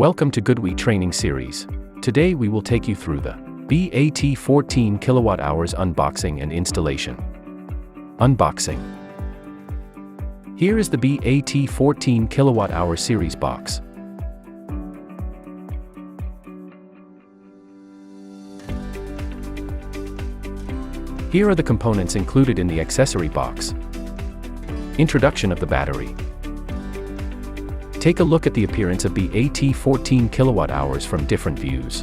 Welcome to GoodWe training series. Today we will take you through the BAT14kWh unboxing and installation. Unboxing. Here is the BAT14kWh series box. Here are the components included in the accessory box. Introduction of the battery. Take a look at the appearance of BAT14kWh from different views.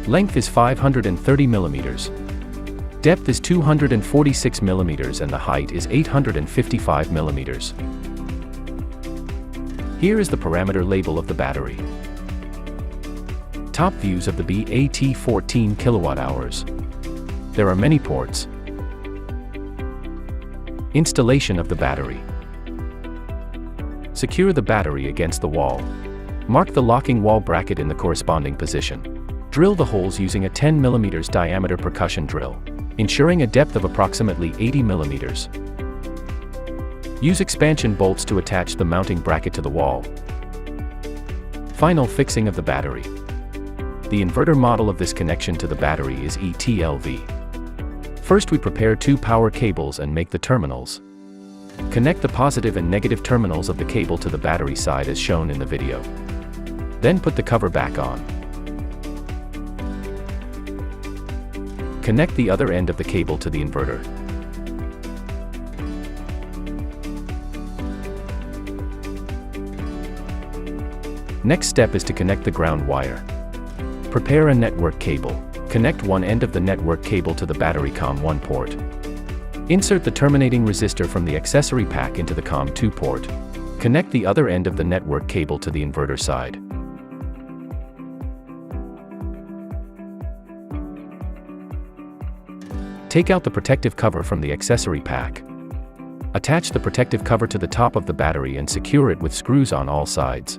Length is 530 mm. Depth is 246 mm and the height is 855 mm. Here is the parameter label of the battery. Top views of the BAT14kWh. There are many ports. Installation of the battery. Secure the battery against the wall. Mark the locking wall bracket in the corresponding position. Drill the holes using a 10 mm diameter percussion drill, ensuring a depth of approximately 80 mm. Use expansion bolts to attach the mounting bracket to the wall. Final fixing of the battery. The inverter model of this connection to the battery is ETLV. First we prepare two power cables and make the terminals. Connect the positive and negative terminals of the cable to the battery side as shown in the video. Then put the cover back on. Connect the other end of the cable to the inverter. Next step is to connect the ground wire. Prepare a network cable. Connect one end of the network cable to the battery COM1 port. Insert the terminating resistor from the accessory pack into the COM2 port. Connect the other end of the network cable to the inverter side. Take out the protective cover from the accessory pack. Attach the protective cover to the top of the battery and secure it with screws on all sides.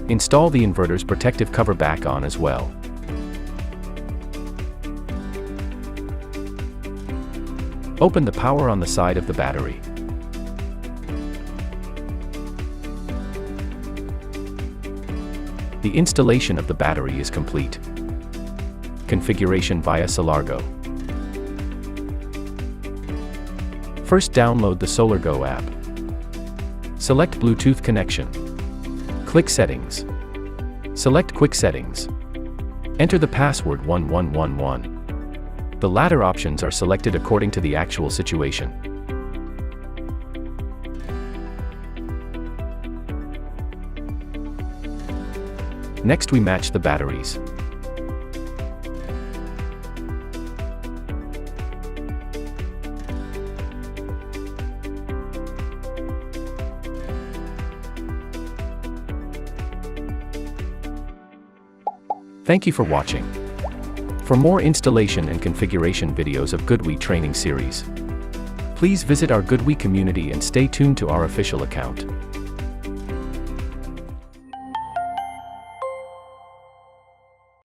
Install the inverter's protective cover back on as well. Open the power on the side of the battery. The installation of the battery is complete. Configuration via SolarGo. First, download the SolarGo app. Select Bluetooth connection. Click Settings. Select Quick Settings. Enter the password 1111. The latter options are selected according to the actual situation. Next we match the batteries. Thank you for watching. For more installation and configuration videos of GoodWe training series, please visit our GoodWe community and stay tuned to our official account.